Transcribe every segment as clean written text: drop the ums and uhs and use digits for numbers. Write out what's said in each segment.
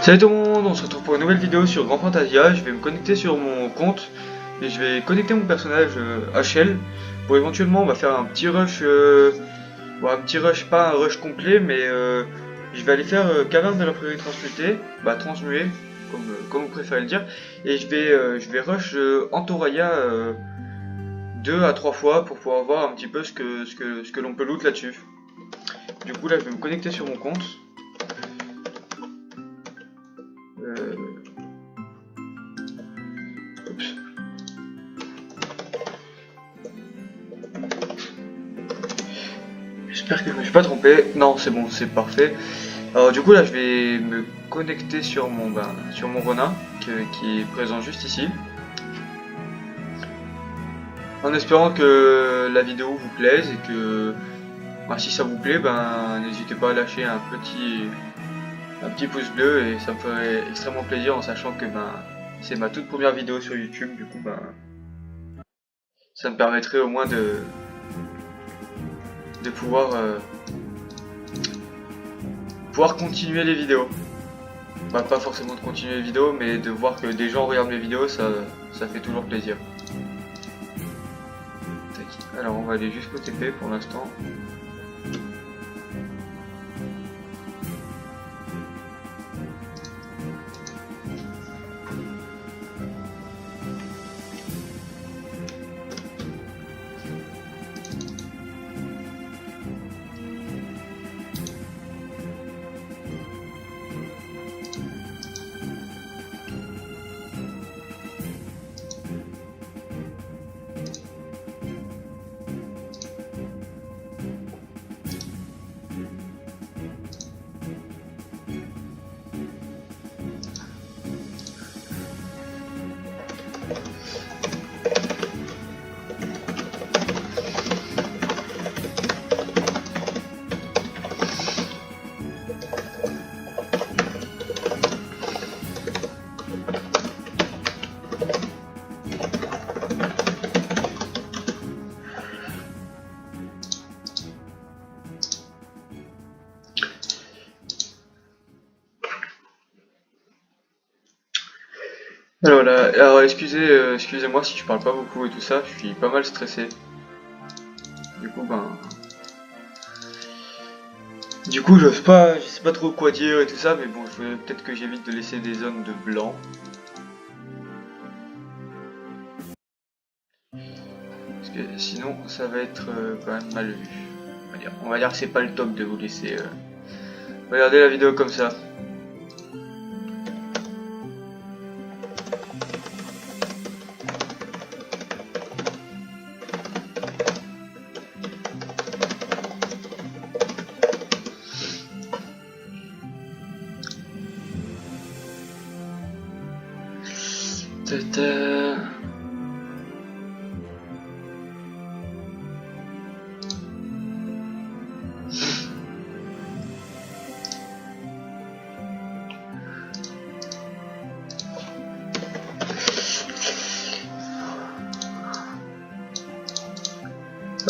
Salut tout le monde, on se retrouve pour une nouvelle vidéo sur Grand Fantasia. Je vais me connecter sur mon compte et je vais connecter mon personnage HL pour éventuellement on va faire un petit rush, bon, un petit rush, pas un rush complet, mais je vais aller faire caverne de la prairie transmutée, bah transmuée, comme vous préférez le dire, et je vais rush Antoraya 2 à 3 fois pour pouvoir voir un petit peu ce que l'on peut loot là-dessus. Du coup là je vais me connecter sur mon compte. J'espère que je me suis pas trompé. Non, c'est bon, c'est parfait. Alors du coup là, je vais me connecter sur mon Ronin qui est présent juste ici. En espérant que la vidéo vous plaise et que si ça vous plaît, n'hésitez pas à lâcher un petit pouce bleu et ça me ferait extrêmement plaisir en sachant que c'est ma toute première vidéo sur YouTube. Du coup ça me permettrait au moins de pouvoir continuer les vidéos. Pas forcément de continuer les vidéos, mais de voir que des gens regardent mes vidéos, ça fait toujours plaisir. Alors on va aller jusqu'au TP pour l'instant. Alors là, alors excusez-moi si je parle pas beaucoup et tout ça, je suis pas mal stressé. Du coup, je sais pas trop quoi dire et tout ça, mais bon, peut-être que j'évite de laisser des zones de blanc. Parce que sinon, ça va être quand même mal vu. On va dire que c'est pas le top de vous laisser regarder la vidéo comme ça.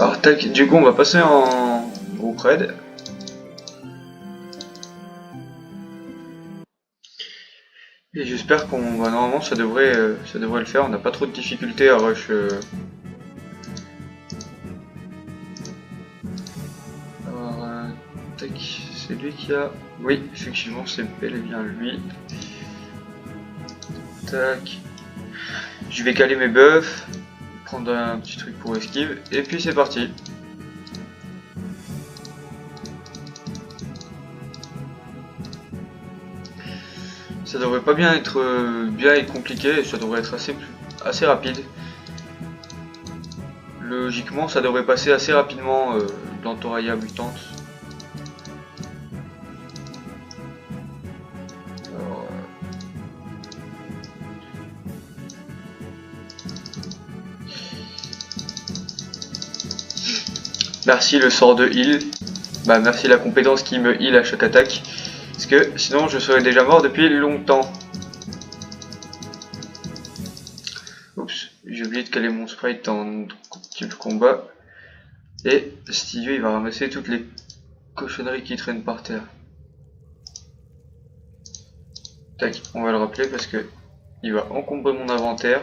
Alors tac, du coup on va passer en groupe raid. Et j'espère normalement ça devrait le faire, on n'a pas trop de difficultés à rush. Alors tac, c'est lui qui a. Oui, effectivement c'est bel et bien lui. Tac. Je vais caler mes buffs, prendre un petit truc pour esquive, et puis c'est parti. Ça devrait pas bien être compliqué, ça devrait être assez rapide. Logiquement, ça devrait passer assez rapidement dans Toraya mutante. Alors, merci le sort de heal. Merci la compétence qui me heal à chaque attaque. Parce que sinon je serais déjà mort depuis longtemps. Oups, j'ai oublié de caler mon sprite en type combat. Et Stevie il va ramasser toutes les cochonneries qui traînent par terre. Tac, on va le rappeler parce que il va encombrer mon inventaire.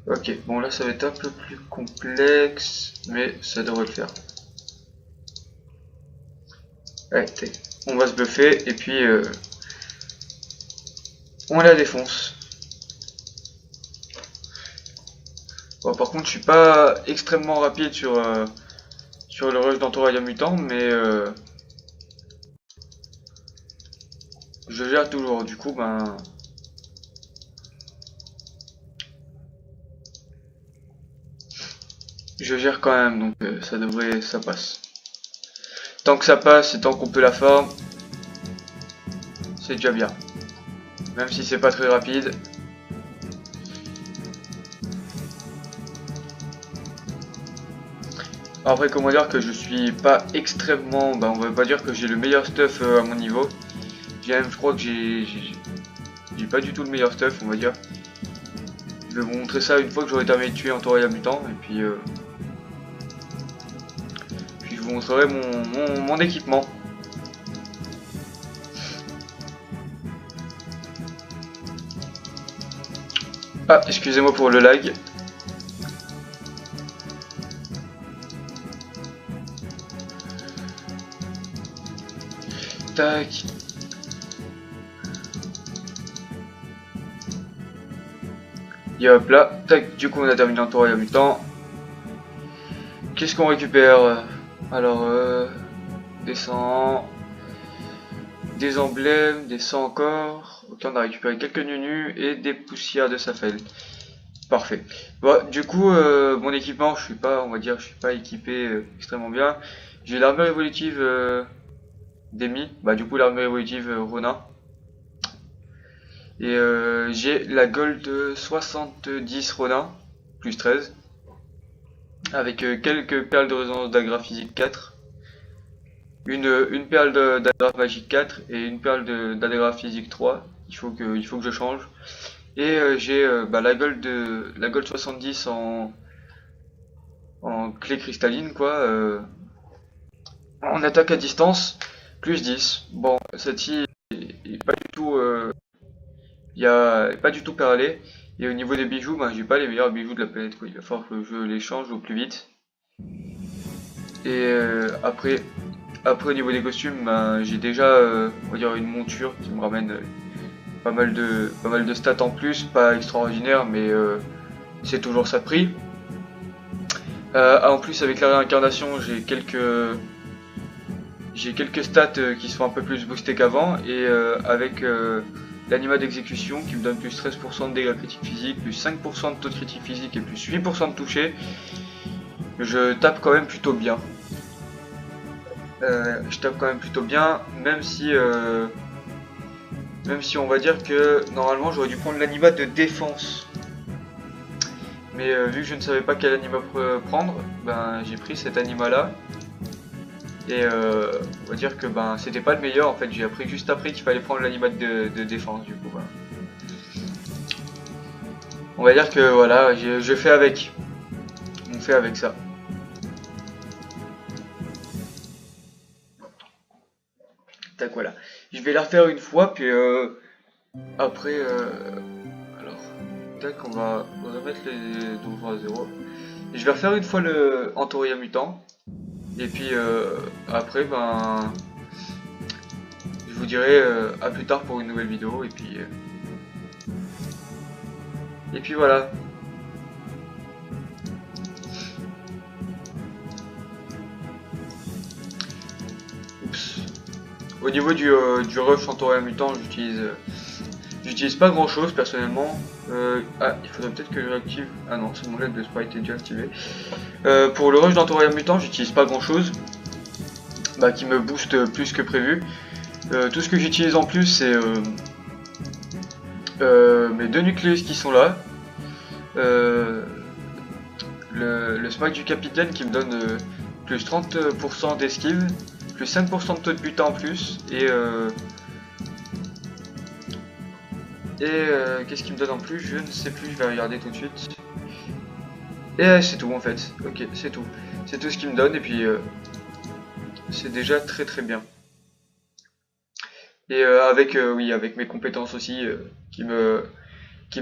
Ok, bon là ça va être un peu plus complexe, mais ça devrait le faire. Ouais, on va se buffer et puis on la défonce. Bon, par contre, je suis pas extrêmement rapide sur le rush d'Entourage Mutant, mais je gère toujours. Du coup, ben, je gère quand même, donc ça passe. Tant que ça passe et tant qu'on peut la farm, c'est déjà bien. Même si c'est pas très rapide. Après, comment dire que je suis pas extrêmement, bah on va pas dire que j'ai le meilleur stuff à mon niveau. Je crois que j'ai pas du tout le meilleur stuff, on va dire. Je vais vous montrer ça une fois que j'aurai terminé de tuer Entourage Mutant, et puis je vous montrerai mon équipement. Ah, excusez-moi pour le lag. Tac. Et hop là. Tac, du coup on a terminé Entourage Mutant. Qu'est-ce qu'on récupère? Alors, des sangs, des emblèmes, des sangs encore. Ok, on a récupéré quelques nunus et des poussières de Safel. Parfait. Bon, du coup, mon équipement, je suis pas, on va dire, je suis pas équipé extrêmement bien. J'ai l'armure évolutive d'Emi, bah du coup l'armure évolutive Ronin. Et j'ai la gold 70 Ronin, plus 13. Avec quelques perles de résonance d'agra physique 4. Une perle d'agra magique 4 et une perle d'agra physique 3. Il faut que je change. Et j'ai bah, la gold 70 en clé cristalline quoi. En attaque à distance, plus 10. Bon, celle-ci est pas du tout, pas du tout perlée. Et au niveau des bijoux, ben, j'ai pas les meilleurs bijoux de la planète quoi. Il va falloir que je les change au plus vite. Et après au niveau des costumes, ben, j'ai déjà on va dire une monture qui me ramène pas mal de stats en plus, pas extraordinaire, mais c'est toujours ça de prix. En plus avec la réincarnation, j'ai quelques stats qui sont un peu plus boostés qu'avant, et avec l'anima d'exécution qui me donne plus 13% de dégâts critiques physiques, plus 5% de taux de critique physique et plus 8% de toucher, je tape quand même plutôt bien. Même si on va dire que normalement j'aurais dû prendre l'anima de défense. Mais vu que je ne savais pas quel anima prendre, ben j'ai pris cet anima là. Et on va dire que ben c'était pas le meilleur en fait, j'ai appris juste après qu'il fallait prendre l'anima de défense du coup. Ben. On va dire que voilà, je fais avec. On fait avec ça. Tac voilà. Je vais la refaire une fois puis après alors tac on va remettre les donjons à 0. Et je vais refaire une fois le Entourage Mutant. Et puis après ben je vous dirai à plus tard pour une nouvelle vidéo et puis voilà. Oups. Au niveau du rush Entourage Mutant, j'utilise pas grand chose personnellement. Ah, il faudrait peut-être que je réactive. Ah non, c'est mon LED de sprite est déjà activé. Pour le rush d'Entourage Mutant, j'utilise pas grand chose. Bah, qui me booste plus que prévu. Tout ce que j'utilise en plus, c'est mes deux nucléus qui sont là. Le smite du capitaine qui me donne plus 30% d'esquive, plus 5% de taux de butin en plus, et qu'est-ce qu'il me donne en plus? Je ne sais plus, je vais regarder tout de suite. Et c'est tout en fait, ok, c'est tout. C'est tout ce qu'il me donne, et puis c'est déjà très très bien. Et oui, avec mes compétences aussi, qui me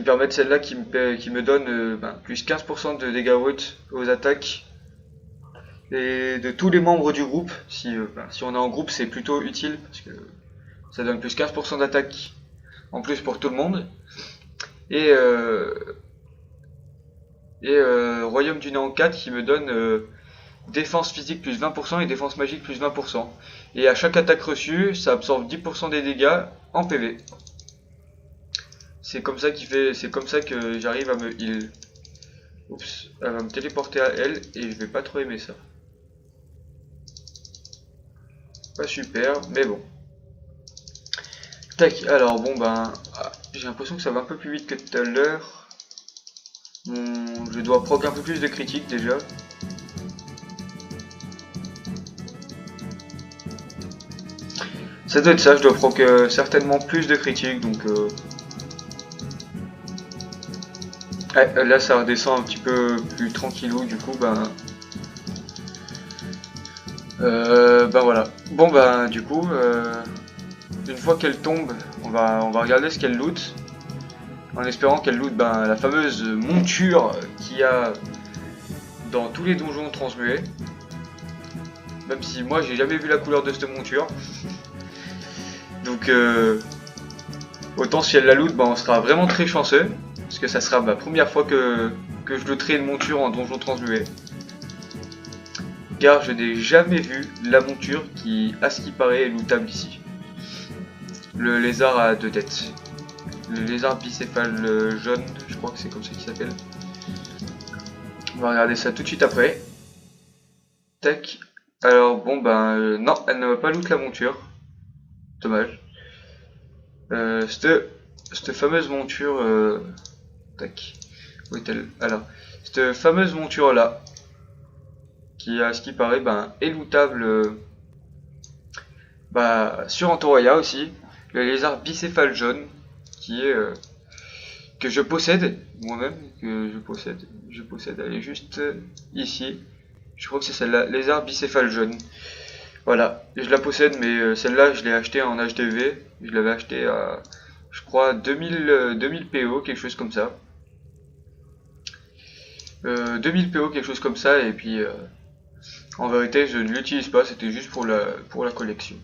permettent celle-là qui me donne plus 15% de dégâts routes aux attaques et de tous les membres du groupe. Si on est en groupe, c'est plutôt utile parce que ça donne plus 15% d'attaque en plus pour tout le monde. Et, Royaume du Néant 4 qui me donne défense physique plus 20% et défense magique plus 20%. Et à chaque attaque reçue, ça absorbe 10% des dégâts en PV. C'est comme ça que j'arrive à me heal. Oups, elle va me téléporter à elle et je vais pas trop aimer ça. Pas super, mais bon. Tac, alors bon j'ai l'impression que ça va un peu plus vite que tout à l'heure. Je dois proc un peu plus de critiques déjà. Ça doit être ça, je dois proc certainement plus de critiques, donc ouais, là ça redescend un petit peu plus tranquillou, du coup voilà. Bon du coup, une fois qu'elle tombe, on va regarder ce qu'elle loot, en espérant qu'elle loot la fameuse monture qu'il y a dans tous les donjons transmués. Même si moi j'ai jamais vu la couleur de cette monture. Donc autant si elle la loot, on sera vraiment très chanceux. Parce que ça sera ma première fois que je looterai une monture en donjon transmué. Car je n'ai jamais vu la monture qui, à ce qui paraît, est lootable ici. Le lézard à deux têtes. Le lézard bicéphale jaune, je crois que c'est comme ça qu'il s'appelle. On va regarder ça tout de suite après. Tac. Alors non, elle ne va pas loot la monture. Dommage. Cette fameuse monture... tac. Où est-elle? Alors, cette fameuse monture là, qui à ce qui paraît est lootable sur Antoroya aussi. Le lézard bicéphale jaune, qui est... que je possède, moi-même, je possède, elle est juste ici. Je crois que c'est celle-là, lézard bicéphale jaune. Voilà, je la possède, mais celle-là, je l'ai achetée en HDV. Je l'avais achetée à, je crois, 2000 PO, quelque chose comme ça. 2000 PO, quelque chose comme ça, et puis en vérité, je ne l'utilise pas, c'était juste pour la collection.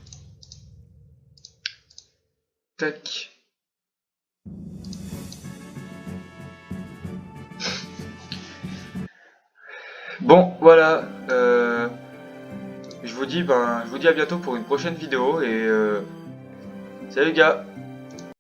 Tac. Bon, voilà. Je vous dis à bientôt pour une prochaine vidéo et salut les gars.